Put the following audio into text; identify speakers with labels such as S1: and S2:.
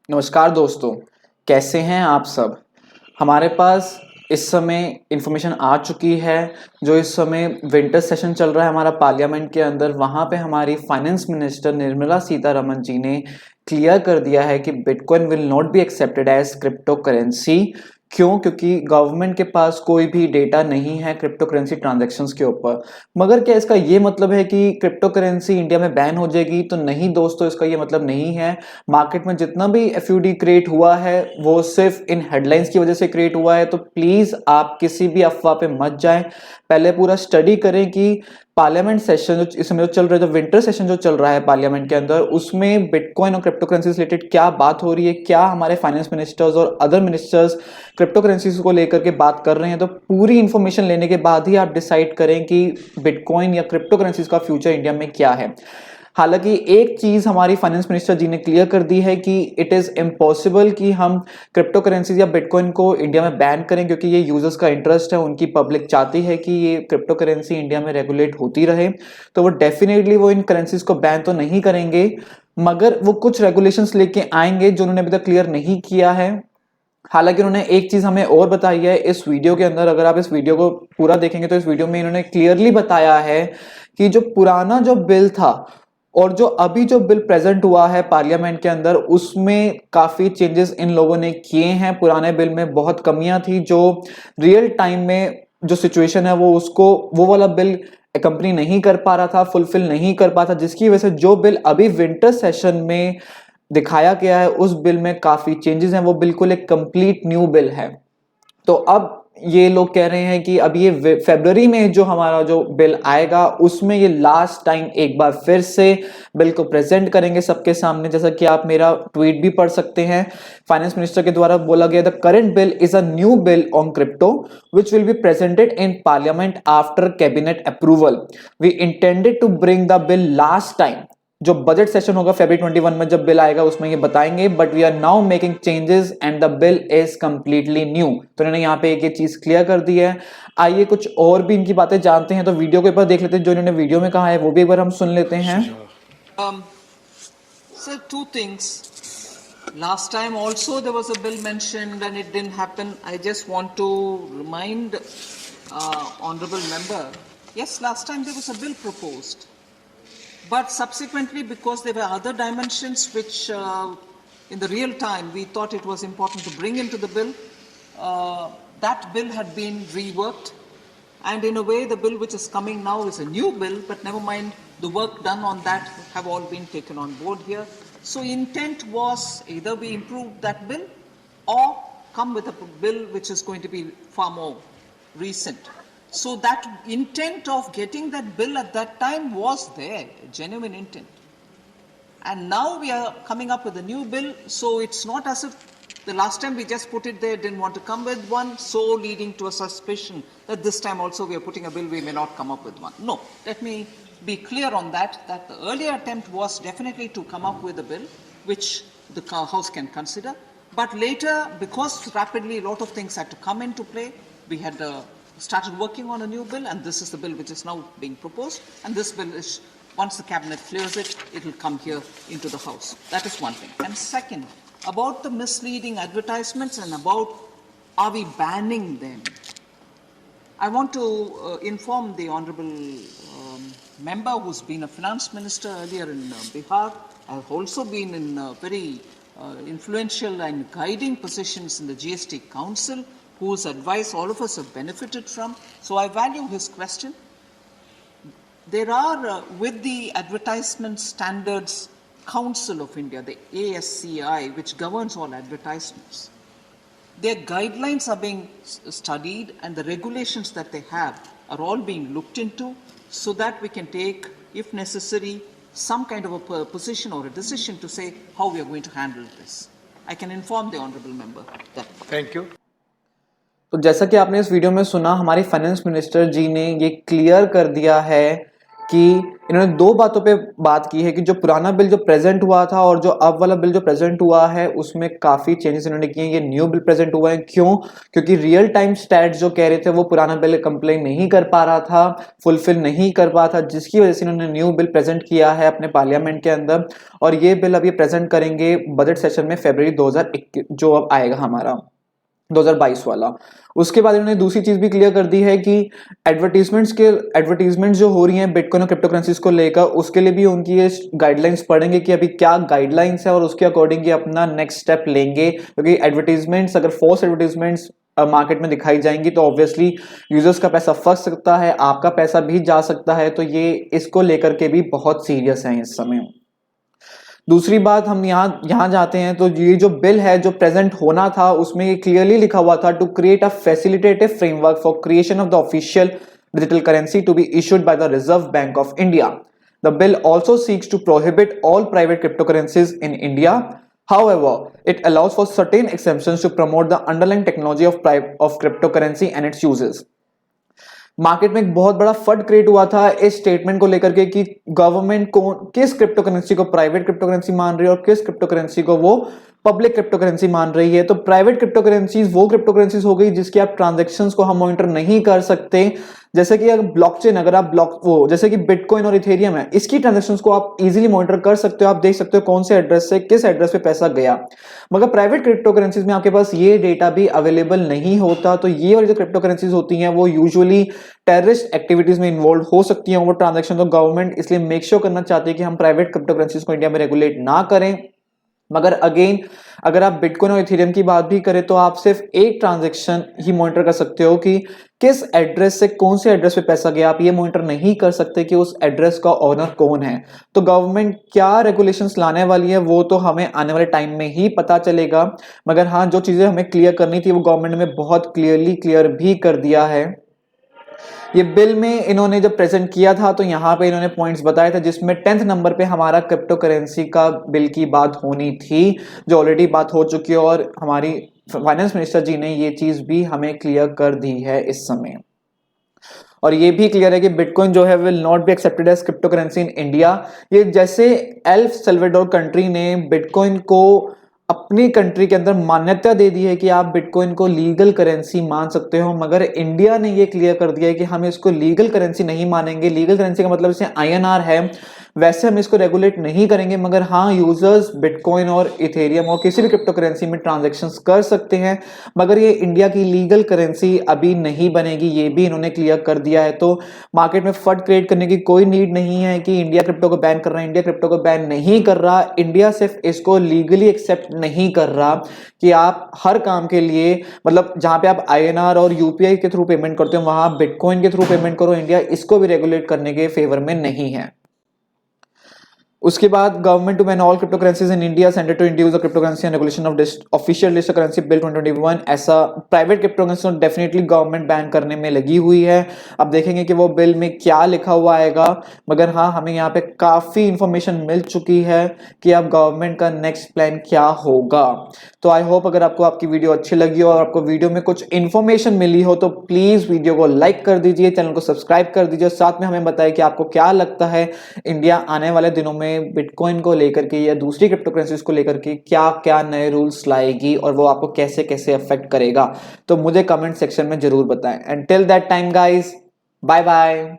S1: नमस्कार दोस्तों, कैसे हैं आप सब। हमारे पास इस समय इंफॉर्मेशन आ चुकी है। जो इस समय विंटर सेशन चल रहा है हमारा पार्लियामेंट के अंदर, वहां पे हमारी फाइनेंस मिनिस्टर निर्मला सीतारमण जी ने क्लियर कर दिया है कि bitcoin will not be accepted as crypto currency. क्यों? क्योंकि गवर्नमेंट के पास कोई भी डेटा नहीं है क्रिप्टो करेंसी ट्रांजैक्शंस के ऊपर। मगर क्या इसका ये मतलब है कि क्रिप्टो करेंसी इंडिया में बैन हो जाएगी? तो नहीं दोस्तों, इसका ये मतलब नहीं है। मार्केट में जितना भी एफयूडी क्रिएट हुआ है वो सिर्फ इन हेडलाइंस की वजह से क्रिएट हुआ है। तो प्लीज आप किसी भी अफवाह पे मत जाएं। पहले पूरा स्टडी करें कि पार्लियामेंट सेशन जो इस समय जो चल रहा है, जो विंटर सेशन जो चल रहा है पार्लियामेंट के अंदर, उसमें बिटकॉइन और क्रिप्टो करेंसी से रिलेटेड क्या बात हो रही है, क्या हमारे फाइनेंस मिनिस्टर्स और अदर मिनिस्टर्स क्रिप्टो करेंसीज को लेकर के बात कर रहे हैं। तो पूरी इंफॉर्मेशन लेने के बाद ही आप डिसाइड करें कि बिटकॉइन या क्रिप्टो करेंसीज का फ्यूचर इंडिया में क्या है। हालांकि एक चीज हमारी फाइनेंस मिनिस्टर जी ने क्लियर कर दी है कि इट इज इम्पॉसिबल कि हम क्रिप्टो करेंसीज या बिटकॉइन को इंडिया में बैन करें, क्योंकि ये यूजर्स का इंटरेस्ट है, उनकी पब्लिक चाहती है कि ये क्रिप्टो करेंसी इंडिया में रेगुलेट होती रहे। तो वो डेफिनेटली वो इन करेंसीज को बैन तो नहीं करेंगे, मगर वो कुछ रेगुलेशंस लेके आएंगे जो उन्होंने अभी तक क्लियर नहीं किया है। हालांकि उन्होंने एक चीज हमें और बताई है इस वीडियो के अंदर। अगर आप इस वीडियो को पूरा देखेंगे तो इस वीडियो में इन्होंने क्लियरली बताया है कि जो पुराना जो बिल था और जो अभी जो बिल प्रेजेंट हुआ है पार्लियामेंट के अंदर, उसमें काफी चेंजेस इन लोगों ने किए हैं। पुराने बिल में बहुत कमियां थी, जो रियल टाइम में जो सिचुएशन है वो उसको वो वाला बिल कंपनी नहीं कर पा रहा था, फुलफिल नहीं कर पा था, जिसकी वजह से जो बिल अभी विंटर सेशन में दिखाया गया है उस बिल में काफी चेंजेस हैं। वो बिल्कुल एक कंप्लीट न्यू बिल है। तो अब ये लोग कह रहे हैं कि अब ये फरवरी में जो हमारा जो बिल आएगा उसमें ये लास्ट टाइम एक बार फिर से बिल को प्रेजेंट करेंगे सबके सामने। जैसा कि आप मेरा ट्वीट भी पढ़ सकते हैं, फाइनेंस मिनिस्टर के द्वारा बोला गया, the current bill is a new bill on crypto which will be presented in parliament after cabinet approval. We intended to bring the bill last time. जो बजट सेशन होगा February 21 में जब bill आएगा उसमें ये बताएंगे, but we are now making changes and the bill is completely new. तो इन्होंने यहाँ पे एक ये चीज क्लियर कर दी है। आइए कुछ और भी इनकी बातें जानते हैं। तो वीडियो के ऊपर देख लेते हैं, जो इन्होंने वीडियो में कहा है वो भी एक बार हम सुन लेते हैं।
S2: So two things. Last time also there was a bill mentioned and it didn't happen. I just want to remind honorable member, yes, last time there was a bill proposed. But subsequently, because there were other dimensions which in the real time we thought it was important to bring into the bill, that bill had been reworked. And in a way, the bill which is coming now is a new bill, but never mind, the work done on that have all been taken on board here. So intent was either we improve that bill or come with a bill which is going to be far more recent. So that intent of getting that bill at that time was there, a genuine intent. And now we are coming up with a new bill, so it's not as if the last time we just put it there, didn't want to come with one, so leading to a suspicion that this time also we are putting a bill, we may not come up with one. No, let me be clear on that the earlier attempt was definitely to come up with a bill which the House can consider. But later, because rapidly a lot of things had to come into play, we had started working on a new bill, and this is the bill which is now being proposed. And this bill is, once the cabinet clears it, it will come here into the House. That is one thing. And second, about the misleading advertisements and about are we banning them, I want to inform the honourable member who's been a finance minister earlier in Bihar. I've also been in very influential and guiding positions in the GST Council, whose advice all of us have benefited from. So I value his question. There are, with the Advertisement Standards Council of India, the ASCI, which governs all advertisements, their guidelines are being studied and the regulations that they have are all being looked into so that we can take, if necessary, some kind of a position or a decision to say how we are going to handle this. I can inform the honourable member that.
S3: Thank you.
S1: तो जैसा कि आपने इस video में सुना, हमारी finance minister जी ने ये क्लियर कर दिया है कि इन्होंने दो बातों पे बात की है कि जो पुराना बिल जो प्रेजेंट हुआ था और जो अब वाला बिल जो प्रेजेंट हुआ है उसमें काफी चेंजेस इन्होंने किए हैं। ये न्यू बिल प्रेजेंट हुआ है, क्यों? क्योंकि रियल टाइम स्टैट्स जो कह रहे थे वो पुराना बिल कंप्लेन नहीं कर पा रहा था, फुलफिल नहीं कर पा था, जिसकी वजह से इन्होंने न्यू बिल प्रेजेंट किया है अपने पार्लियामेंट के अंदर। और ये बिल अभी प्रेजेंट करेंगे बजट सेशन में फरवरी 2021 जो अब आएगा हमारा 2022 वाला। उसके बाद इन्होंने दूसरी चीज भी क्लियर कर दी है कि एडवर्टीजमेंट जो हो रही हैं बिटकॉइन और क्रिप्टो करेंसीज को लेकर, उसके लिए भी उनकी ये गाइडलाइंस पढ़ेंगे कि अभी क्या गाइडलाइंस है और उसके अकॉर्डिंग ये अपना नेक्स्ट स्टेप लेंगे। क्योंकि एडवर्टीजमेंट्स अगर फॉल्स एडवर्टीजमेंट्स मार्केट में दिखाई जाएंगी तो ऑब्वियसली यूजर्स का पैसा फंस सकता है, आपका पैसा भी जा सकता है। तो ये इसको लेकर के भी बहुत सीरियस है इस समय। दूसरी बात हम यहाँ जाते हैं तो ये जो बिल है जो प्रेजेंट होना था उसमें ये क्लियरली लिखा हुआ था to create a facilitative framework for creation of the official digital currency to be issued by the Reserve Bank of India. The bill also seeks to prohibit all private crypto currencies in India. However, it allows for certain exemptions to promote the underlying technology of cryptocurrency and its uses. Market में एक बहुत बड़ा फट create हुआ था इस statement को लेकर के कि गवर्नमेंट को किस क्रिप्टो करेंसी को प्राइवेट क्रिप्टो करेंसी मान रही है और किस क्रिप्टो करेंसी को वो पब्लिक क्रिप्टो करेंसी मान रही है। तो प्राइवेट क्रिप्टो करेंसीज वो क्रिप्टो करेंसीज हो गई जिसकी आप ट्रांजैक्शंस को हम मॉनिटर नहीं कर सकते। जैसे कि अगर ब्लॉकचेन, अगर आप जैसे कि बिटकॉइन और इथेरियम है, इसकी ट्रांजैक्शंस को आप इजीली मॉनिटर कर सकते हो, आप देख सकते हो कौन से एड्रेस से किस एड्रेस पे पैसा गया। मगर प्राइवेट क्रिप्टो करेंसीज में आपके पास ये डेटा भी अवेलेबल नहीं होता। तो ये वाली जो क्रिप्टो करेंसीज होती हैं वो यूजुअली टेररिस्ट एक्टिविटीज में इन्वॉल्व हो सकती हैं वो ट्रांजैक्शन। तो गवर्नमेंट इसलिए मेक श्योर करना चाहती है कि हम प्राइवेट क्रिप्टो करेंसीज को इंडिया में रेगुलेट ना करें। मगर अगेन अगर आप बिटकॉइन और इथेरियम की बात भी करें तो आप सिर्फ एक ट्रांजैक्शन ही मॉनिटर कर सकते हो कि किस एड्रेस से कौन से एड्रेस पे पैसा गया। आप ये मॉनिटर नहीं कर सकते कि उस एड्रेस का ओनर कौन है। तो गवर्नमेंट क्या रेगुलेशंस लाने वाली है वो तो हमें आने वाले टाइम में ही पता चलेगा। मगर हाँ, जो चीजें हमें क्लियर करनी थी वो गवर्नमेंट ने बहुत क्लियर भी कर दिया है। ये बिल में इन्होंने जब प्रेजेंट किया था तो यहाँ पे इन्होंने पॉइंट्स बताए थे जिसमें 10th नंबर पे हमारा क्रिप्टो करेंसी का बिल की बात होनी थी, जो ऑलरेडी बात हो चुकी है और हमारी फाइनेंस मिनिस्टर जी ने ये चीज भी हमें क्लियर कर दी है इस समय। और ये भी क्लियर है कि बिटकॉइन जो है will not be accepted as crypto currency in India. ये जैसे एल सल्वाडोर कंट्री ने बिटकॉइन को अपनी कंट्री के अंदर मान्यता दे दी है कि आप बिटकॉइन को लीगल करेंसी मान सकते हो, मगर इंडिया ने ये क्लियर कर दिया है कि हम इसको लीगल करेंसी नहीं मानेंगे। लीगल करेंसी का मतलब जैसे INR है वैसे हम इसको रेगुलेट नहीं करेंगे। मगर हाँ, यूजर्स बिटकॉइन और इथेरियम और किसी भी क्रिप्टो करेंसी में ट्रांजैक्शंस कर सकते हैं, मगर ये इंडिया की लीगल करेंसी अभी नहीं बनेगी, ये भी इन्होंने क्लियर कर दिया है। तो मार्केट में फट क्रिएट करने की कोई नीड नहीं है कि इंडिया क्रिप्टो को बैन कर रहा है। इंडिया क्रिप्टो को बैन नहीं कर रहा, इंडिया सिर्फ इसको लीगली एक्सेप्ट नहीं कर रहा कि आप हर काम के लिए, मतलब जहां पे आप INR और UPI के थ्रू पेमेंट करते हो वहां बिटकॉइन के थ्रू पेमेंट करो। इंडिया इसको भी रेगुलेट करने के फेवर में नहीं है। उसके बाद government to ban all crypto currencies in India, centre to introduce the crypto currency and regulation of official list of currency bill 2021। ऐसा private crypto currency definitely government ban करने में लगी हुई है। अब देखेंगे कि वो बिल में क्या लिखा हुआ आएगा। मगर हाँ, हमें यहाँ पे काफी इंफॉर्मेशन मिल चुकी है कि अब गवर्नमेंट का नेक्स्ट प्लान क्या होगा। तो आई होप अगर आपको आपकी वीडियो अच्छी लगी हो और आपको वीडियो में कुछ इन्फॉर्मेशन मिली हो तो प्लीज वीडियो को लाइक कर दीजिए, चैनल को सब्सक्राइब कर दीजिए, साथ में हमें बताएं कि आपको क्या लगता है इंडिया आने वाले दिनों में बिटकॉइन को लेकर के या दूसरी क्रिप्टो करेंसीज को लेकर के क्या क्या नए रूल्स लाएगी और वो आपको कैसे कैसे अफेक्ट करेगा। तो मुझे कमेंट सेक्शन में जरूर बताएं। And till that time guys, bye bye.